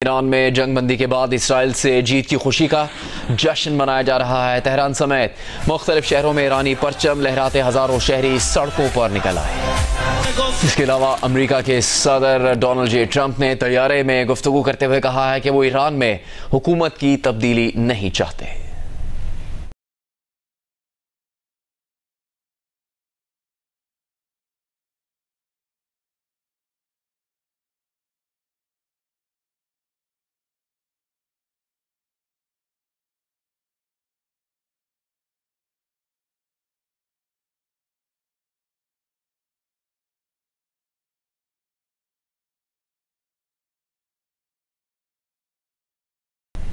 Iran में जंगबंदी के बाद इसराइल से जीत की खुशी का जश्न मनाया जा रहा है। तेहरान समेत मुख्तलिफ शहरों में ईरानी परचम लहराते हजारों शहरी सड़कों पर निकल आए। इसके अलावा अमेरिका के सदर डोनाल्ड जे ट्रंप ने तैयारे में गुफ्तगू करते हुए कहा है कि वो ईरान में हुकूमत की तब्दीली नहीं चाहते।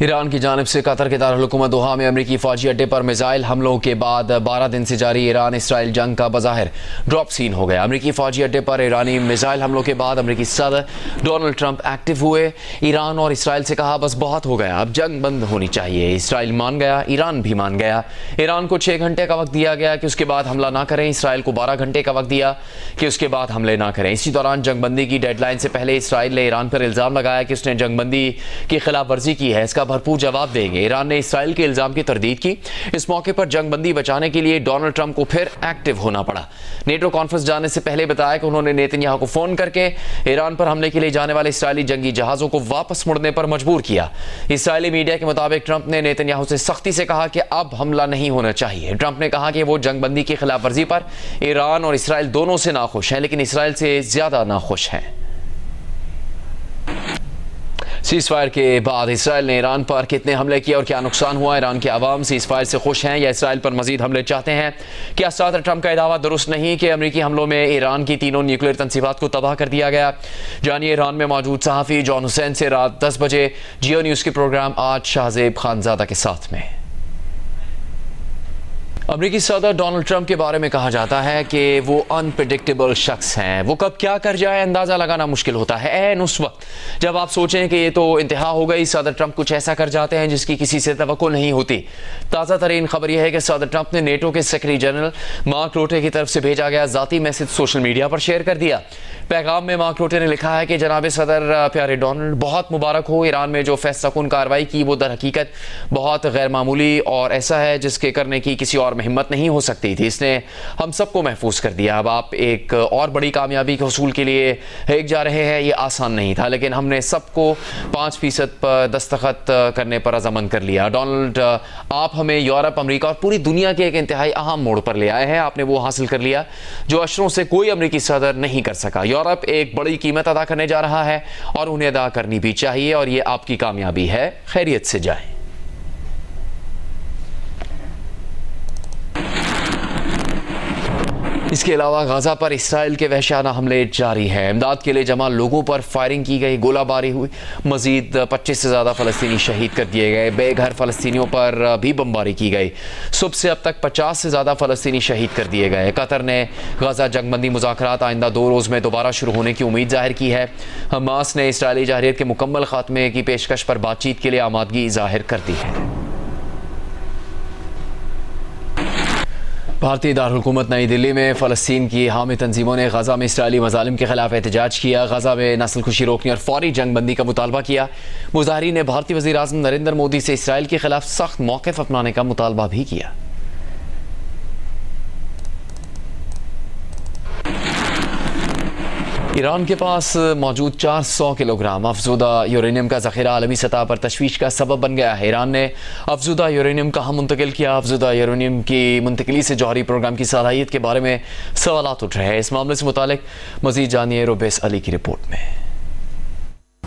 ईरान की जानिब से कतर के दारुल-हुकूमत दोहा में अमरीकी फौजी अड्डे पर मिसाइल हमलों के बाद 12 दिन से जारी ईरान इसराइल जंग का बज़ाहिर ड्रॉप सीन हो गया। अमरीकी फौजी अड्डे पर ईरानी मिसाइल हमलों के बाद अमरीकी सदर डोनाल्ड ट्रंप एक्टिव हुए। ईरान और इसराइल से कहा बस बहुत हो गया, अब जंग बंद होनी चाहिए। इसराइल मान गया, ईरान भी मान गया। ईरान को 6 घंटे का वक्त दिया गया कि उसके बाद हमला ना करें। इसराइल को 12 घंटे का वक्त दिया कि उसके बाद हमले ना करें। इसी दौरान जंगबंदी की डेडलाइन से पहले इसराइल ने ईरान पर इल्ज़ाम लगाया कि उसने जंगबंदी की खिलाफ वर्जी की है। इसका भरपूर जवाब देंगे। ईरान ने इसराइल के इल्जाम की तरदीद की। इस मौके पर जंगबंदी बचाने के लिए डोनाल्ड ट्रंप को फिर एक्टिव होना पड़ा। नेटो कॉन्फ्रेंस जाने से पहले बताया कि उन्होंने नेतन्याहू को फोन करके ईरान पर हमले के लिए जाने वाले इसराइली जंगी जहाजों को वापस मुड़ने पर मजबूर किया। इसराइली मीडिया के मुताबिक ट्रंप ने नेतन्याहू से सख्ती से कहा कि अब हमला नहीं होना चाहिए। ट्रंप ने कहा कि वो जंगबंदी की खिलाफ वर्जी पर ईरान और इसराइल दोनों से नाखुश हैं, लेकिन इसराइल से ज्यादा नाखुश हैं। सीज़फायर के बाद इसराइल ने ईरान पर कितने हमले किए और क्या नुकसान हुआ? ईरान के अवाम सीज़फायर से खुश हैं या इसराइल पर मजीद हमले चाहते हैं? क्या सदर ट्रंप का दावा दुरुस्त नहीं कि अमरीकी हमलों में ईरान की तीनों न्यूक्लियर तंसीबात को तबाह कर दिया गया? जानिए ईरान में मौजूद सहाफ़ी जॉन हुसैन से रात 10 बजे जियो न्यूज़ के प्रोग्राम आज शाहजेब खानजादा के साथ में। अमरीकी सदर डोनाल्ड ट्रंप के बारे में कहा जाता है कि वो अनप्रेडिक्टेबल शख्स हैं। वो कब क्या कर जाए अंदाज़ा लगाना मुश्किल होता है। ऐन उस वक्त जब आप सोचें कि ये तो इंतहा हो गई, सदर ट्रंप कुछ ऐसा कर जाते हैं जिसकी किसी से तवक्को नहीं होती। ताज़ा तरीन खबर यह है कि सदर ट्रंप ने नेटो के सेक्रेटरी जनरल मार्क रूटे की तरफ से भेजा गया ज़ाती मैसेज सोशल मीडिया पर शेयर कर दिया। पैगाम में मार्क रूटे ने लिखा है कि जनाब सदर प्यारे डोनाल्ड, बहुत मुबारक हो। ईरान में जो फैसलाकुन कार्रवाई की वो दर हकीकत बहुत गैर मामूली और ऐसा है जिसके करने की किसी और में हिम्मत नहीं हो सकती थी। इसने हम सबको महफूज कर दिया। अब आप एक और बड़ी कामयाबी के हसूल के लिए एक जा रहे हैं। ये आसान नहीं था, लेकिन हमने सबको 5% पर दस्तखत करने पर रजामंद कर लिया। डोनाल्ड, आप हमें यूरोप, अमेरिका और पूरी दुनिया के एक इंतहाई अहम मोड़ पर ले आए हैं। आपने वो हासिल कर लिया जो अशरों से कोई अमेरिकी सदर नहीं कर सका। यूरोप एक बड़ी कीमत अदा करने जा रहा है और उन्हें अदा करनी भी चाहिए, और ये आपकी कामयाबी है। खैरियत से जाएं। इसके अलावा गाजा पर इसराइल के वहशाना हमले जारी हैं। इमदाद के लिए जमा लोगों पर फायरिंग की गई, गोलाबारी हुई। मजीद 25 से ज़्यादा फ़लस्तीनी शहीद कर दिए गए। बेघर फ़लस्तीनियों पर भी बमबारी की गई। सुबह से अब तक 50 से ज़्यादा फ़लस्तीनी शहीद कर दिए गए। कतर ने गाजा जंगबंदी मुज़ाकरात आइंदा 2 रोज़ में दोबारा शुरू होने की उम्मीद जाहिर की है। हमास ने इसराइली जारहियत के मुकम्मल खात्मे की पेशकश पर बातचीत के लिए आमादगी जाहिर कर दी है। भारतीय दारुल-हुकूमत नई दिल्ली में फ़लस्तीन की हामी तंजीमों ने गाजा में इसराइली मज़ालिम के खिलाफ एहतजाज किया। गाजा में नस्लकुशी रोकने और फौरी जंगबंदी का मुतालबा किया। मुज़ाहिरीन ने भारतीय वज़ीर आज़म नरेंद्र मोदी से इसराइल के खिलाफ सख्त मौक़िफ़ अपनाने का मुतालबा भी किया। ईरान के पास मौजूद 400 किलोग्राम अफजुदा यूरेनियम का ज़ख़ीरा आलमी सतह पर तशवीश का सबब बन गया है। ईरान ने अफजुदा यूरेनियम कहाँ मुंतकिल किया? अफजुदा यूरेनियम की मुंतकिली से जौहरी प्रोग्राम की सलाहियत के बारे में सवालात उठ रहे हैं। इस मामले से मुतालिक मज़ीद जानिए रुबैस अली की रिपोर्ट में।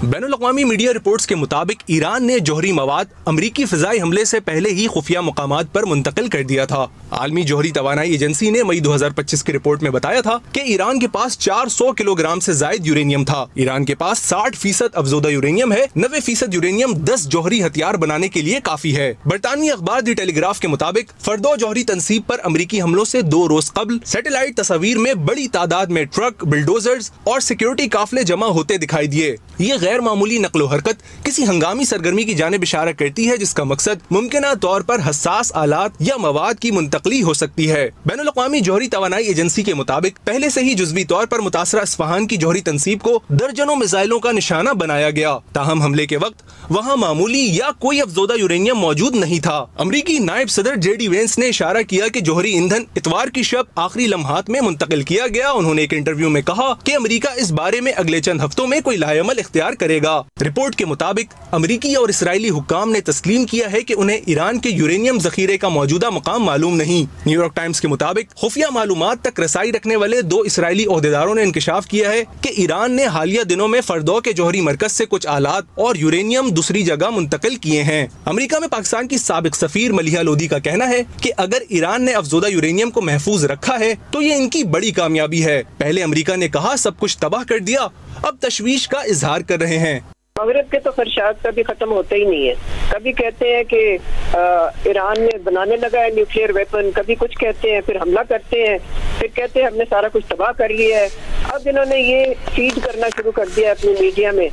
बैनुल-अक़वामी मीडिया रिपोर्ट्स के मुताबिक ईरान ने जौहरी मवाद अमरीकी फ़िज़ाई हमले से पहले ही खुफिया मकामात पर मुंतकिल कर दिया था। आलमी जौहरी तवानाई एजेंसी ने मई 2025 की रिपोर्ट में बताया था कि ईरान के पास 400 किलोग्राम से जायद यूरेनियम था। ईरान के पास 60% अफजुदा यूरेनियम है। 90% यूरेनियम 10 जौहरी हथियार बनाने के लिए काफी है। बरतानवी अखबार दी टेलीग्राफ के मुताबिक फर्दो जौहरी तनसीब पर अमरीकी हमलों से 2 रोज कबल सैटेलाइट तस्वीर में बड़ी तादाद में ट्रक, बिल्डोजर्स और सिक्योरिटी काफिले जमा होते दिखाई दिए। ये गैर मामूली नकलो हरकत किसी हंगामी सरगर्मी की जानिब इशारा करती है जिसका मकसद मुमकिना तौर पर हसास आलात या मवाद की मुंतकली हो सकती है। बैनुल-अक़वामी जौहरी तवानाई एजेंसी के मुताबिक पहले से ही जुज़वी तौर पर मुतासरा इस्फहान की जौहरी तंसीब को दर्जनों मिसाइलों का निशाना बनाया गया। ताहम हमले के वक्त वहाँ मामूली या कोई अफजोदा यूरेनियम मौजूद नहीं था। अमरीकी नायब सदर JD वेंस ने इशारा किया कि जौहरी ईंधन इतवार की शब आखिरी लम्हात में मुंतकिल किया गया। उन्होंने एक इंटरव्यू में कहा कि अमेरिका इस बारे में अगले चंद हफ्तों में कोई लाएअमल इख्तियार करेगा। रिपोर्ट के मुताबिक अमरीकी और इसराइली हुक्काम ने तस्लीम किया है कि उन्हें ईरान के यूरेनियम जखीरे का मौजूदा मकाम मालूम नहीं। न्यूयॉर्क टाइम्स के मुताबिक खुफिया मालूमात तक रसाई रखने वाले 2 इसराइली ओहदेदारों ने इंकशाफ किया है कि ईरान ने हालिया दिनों में फर्दो के जौहरी मरकज से कुछ आलात और यूरेनियम दूसरी जगह मुंतकिल किए हैं। अमेरिका में पाकिस्तान की साबिक सफीर मलिहा लोधी का कहना है कि अगर ईरान ने अफजोदा यूरेनियम को महफूज रखा है तो ये इनकी बड़ी कामयाबी है। पहले अमेरिका ने कहा सब कुछ तबाह कर दिया, अब तशवीश का इजहार कर रहे हैं। मगरब के तो खदशात कभी खत्म होते ही नहीं है। कभी कहते हैं कि ईरान ने बनाने लगा है न्यूक्लियर वेपन, कभी कुछ कहते हैं, फिर हमला करते हैं, फिर कहते हैं हमने सारा कुछ तबाह कर लिया है। अब इन्होंने ये फीड करना शुरू कर दिया अपनी मीडिया में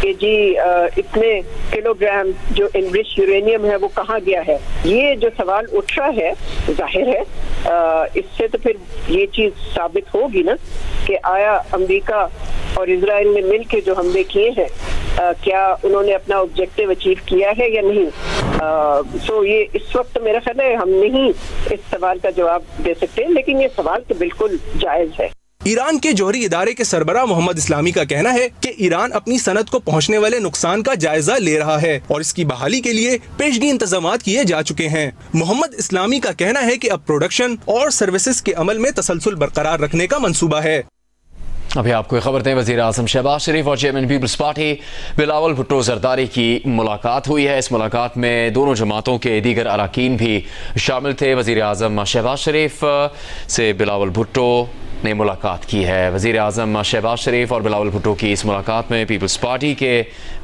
कि जी इतने किलोग्राम जो एनरिच्ड यूरेनियम है वो कहाँ गया है। ये जो सवाल उठ रहा है जाहिर है इससे तो फिर ये चीज साबित होगी ना कि आया अमेरिका और इजराइल ने मिलकर जो हमले किए हैं क्या उन्होंने अपना ऑब्जेक्टिव अचीव किया है या नहीं। सो ये इस वक्त मेरा ख्याल है हम नहीं इस सवाल का जवाब दे सकते, लेकिन ये सवाल तो बिल्कुल जायज है। ईरान के जौहरी इदारे के सरबराह मोहम्मद इस्लामी का कहना है कि ईरान अपनी सनत को पहुंचने वाले नुकसान का जायजा ले रहा है और इसकी बहाली के लिए पेशगी इंतजाम किए जा चुके हैं। मोहम्मद इस्लामी का कहना है कि अब प्रोडक्शन और सर्विसेज के अमल में तसलसल बरकरार रखने का मंसूबा है। अभी आपको एक खबर दें, वज़ीर आज़म शहबाज शरीफ और चेयरमैन पीपल्स पार्टी बिलावल भुट्टो जरदारी की मुलाकात हुई है। इस मुलाकात में दोनों जमातों के दीगर अरकान भी शामिल थे। वज़ीर आज़म शहबाज शरीफ से बिलावल भुट्टो ने मुलाकात की है। वज़ीर आज़म शहबाज शरीफ और बिलावल भुट्टो की इस मुलाकात में पीपल्स पार्टी के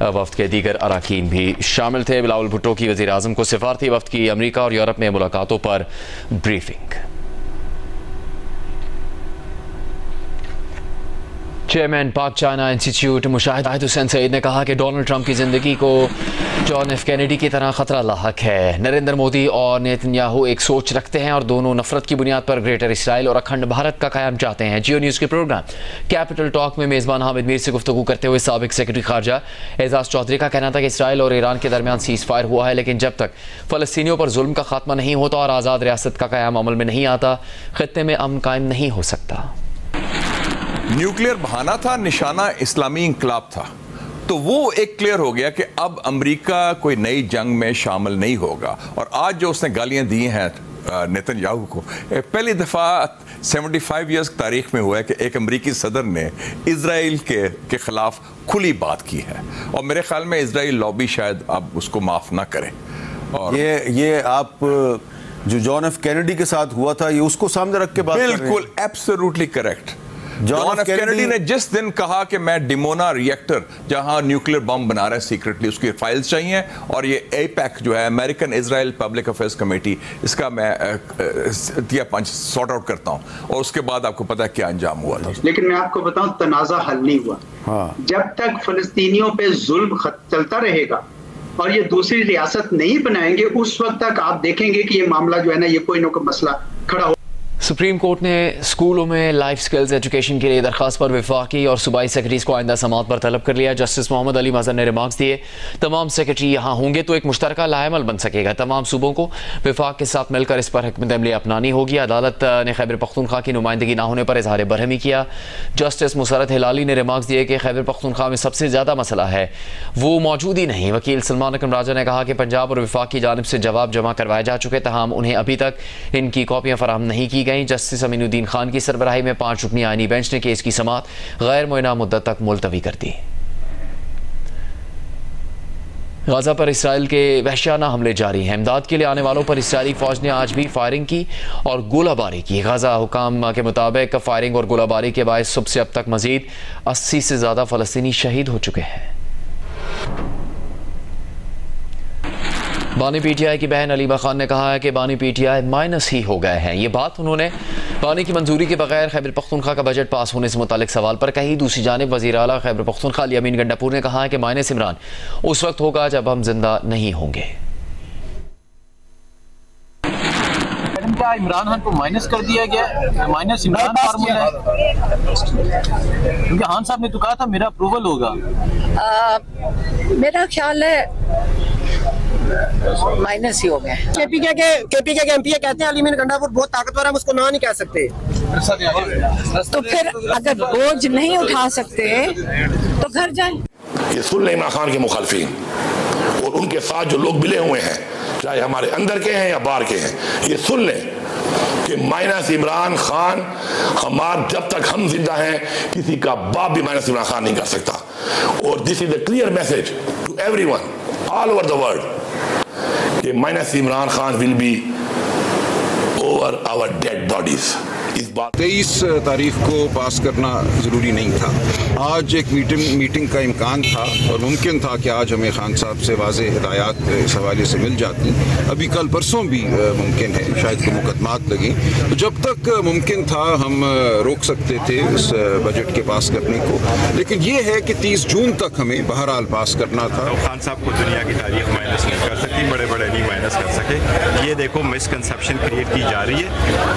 वफ्द के दीगर अरकान भी शामिल थे। बिलावल भुट्टो की वज़ीर आज़म को सिफारती वफ्द की अमरीका और यूरोप में मुलाकातों पर ब्रीफिंग। चेयरमैन पाक चाइना इंस्टीट्यूट मुशाहिद हुसैन सईद ने कहा कि डोनाल्ड ट्रंप की ज़िंदगी को जॉन एफ कैनेडी की तरह ख़तरा लाहक है। नरेंद्र मोदी और नेतन्याहू एक सोच रखते हैं और दोनों नफरत की बुनियाद पर ग्रेटर इसराइल और अखंड भारत का क़याम चाहते हैं। जियो न्यूज़ के प्रोग्राम कैपिटल टॉक में मेज़बान हामिद मीर से गुफ्तगू करते हुए साबिक सेक्रेटरी खारजा एजाज चौधरी का कहना था कि इसराइल और ईरान के दरमियान सीज़ फायर हुआ है, लेकिन जब तक फ़लस्तीनियों पर जुल्म का खात्मा नहीं होता और आज़ाद रियासत का क़याम अमल में नहीं आता, ख़ित्ते में अमन कायम नहीं हो सकता। न्यूक्लियर बहाना था, निशाना इस्लामी इंकलाब था, तो वो एक क्लियर हो गया कि अब अमेरिका कोई नई जंग में शामिल नहीं होगा। और आज जो उसने गालियां दी हैं नेतन्याहू को, पहली दफ़ा 75 ईयर्स तारीख में हुआ है कि एक अमेरिकी सदर ने इजराइल के खिलाफ खुली बात की है, और मेरे ख्याल में इजराइल लॉबी शायद अब उसको माफ़ ना करे। और ये आप जो जॉन एफ कैनेडी के साथ हुआ था, ये उसको सामने रख के बात कर रहे हैं? बिल्कुल absolutely correct. John F Kennedy ने जिस दिन कहा कि मैं डिमोना रिएक्टर जहां न्यूक्लियर बम बना रहे हैं सीक्रेटली, उसकी फाइल्स चाहिए, और ये APEC जो है American Israel public affairs committee, इसका मैं दिया पंच सॉर्ट आउट करता हूं, और उसके बाद आपको पता है क्या अंजाम हुआ था। लेकिन मैं आपको बताऊं, तनाज़ा हल नहीं हुआ। हाँ। जब तक फलस्तीनियों पे जुल्म चलता रहेगा और ये दूसरी रियासत नहीं बनाएंगे, उस वक्त तक आप देखेंगे कि ये मामला जो है ना, ये कोई ना कोई मसला खड़ा हो। सुप्रीम कोर्ट ने स्कूलों में लाइफ स्किल्स एजुकेशन के लिए दरख्वास्त पर वफाकी और सूबाई सेक्रेटरीज को आइंदा समाअत पर तलब कर लिया। जस्टिस मोहम्मद अली मज़हर ने रिमार्क्स दिए, तमाम सेक्रेटरी यहाँ होंगे तो एक मुश्तरका लाएमल बन सकेगा। तमाम सूबों को वफाक के साथ मिलकर इस पर हिकमत अमली अपनानी होगी। अदालत ने खैबर पख्तूनख्वा की नुमाइंदगी ना होने पर इजहार बरहमी किया। जस्टिस मुसरत हिलाली ने रिमार्क्स दिए कि खैबर पख्तूनख्वा में सबसे ज़्यादा मसला है वो मौजूद ही नहीं। वकील सलमान अकरम राजा ने कहा कि पंजाब और वफाक की जानिब से जवाब जमा करवाए जा चुके, तमाम उन्हें अभी तक इनकी कॉपियाँ फराहम नहीं की गई। जस्टिस अमीनुद्दीन खान की सरबराही में 5 रुकनी आईनी बेंच ने केस की समाअत गैर मुयना मुद्दत तक मुलतवी कर दी। गाजा पर इसराइल के वहशियाना हमले जारी हैं। इमदाद के लिए आने वालों पर इसराइली फौज ने आज भी फायरिंग की और गोलाबारी की। गाजा हुकाम के मुताबिक फायरिंग और गोलाबारी के बायस सुबह से अब तक मजीद 80 से ज़्यादा फ़लस्तीनी शहीद हो चुके हैं। बानी PTI की बहन अलीमा खान ने कहा है कि बानी PTI माइनस ही हो गए हैं। ये बात उन्होंने पानी की मंजूरी के बगैर खैबर पख्तूनख्वा का बजट पास होने से मुतालिक सवाल पर कहीं दूसरी जानिब वज़ीर आला खैबर पख्तूनख्वा अली अमीन गंडापुर ने कहा है कि माइनस इमरान उस वक्त होगा जब हम जिंदा नहीं होंगे। क्या इमरान खान को माइनस कर दिया गया? माइनस इमरान फार्मूला है, क्योंकि खान साहब ने तो कहा था मेरा अप्रूवल होगा। मेरा ख्याल है माइनस ही हो गया। केपीके के एमपी कहते हैं अली अमीन गंडापुर बहुत ताकतवर है, हम उसको ना नहीं कह सकते। तो फिर अगर बोझ नहीं उठा सकते तो घर जाए। ये सुन लें इमरान खान के मुखालफिन और उनके साथ जो लोग मिले हुए हैं, चाहे हमारे अंदर के हैं या बाहर के हैं, ये सुन लें कि माइनस इमरान खान जब तक हम जिंदा हैं किसी का बाप भी माइनस इमरान खान नहीं कर सकता। और this is the clear message to everyone all over the world कि minus Imran Khan will be over our dead bodies. इस बात 23 तारीख को पास करना ज़रूरी नहीं था। आज एक मीटिंग का इम्कान था और मुमकिन था कि आज हमें खान साहब से वाज़ेह हिदायत इस हवाले से मिल जाती। अभी कल परसों भी मुमकिन है, शायद कोई मुकदमात लगी, तो जब तक मुमकिन था हम रोक सकते थे इस बजट के पास करने को। लेकिन ये है कि 30 जून तक हमें बहरहाल पास करना था। खान साहब को दुनिया की तारीख माइनस नहीं कर सकती, बड़े बड़े नहीं माइनस कर सके। ये देखो मिसकंसेप्शन क्रिएट की जा रही है।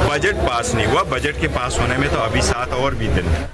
बजट पास नहीं हुआ, बजट के पास होने में तो अभी 7 और भी दिन है।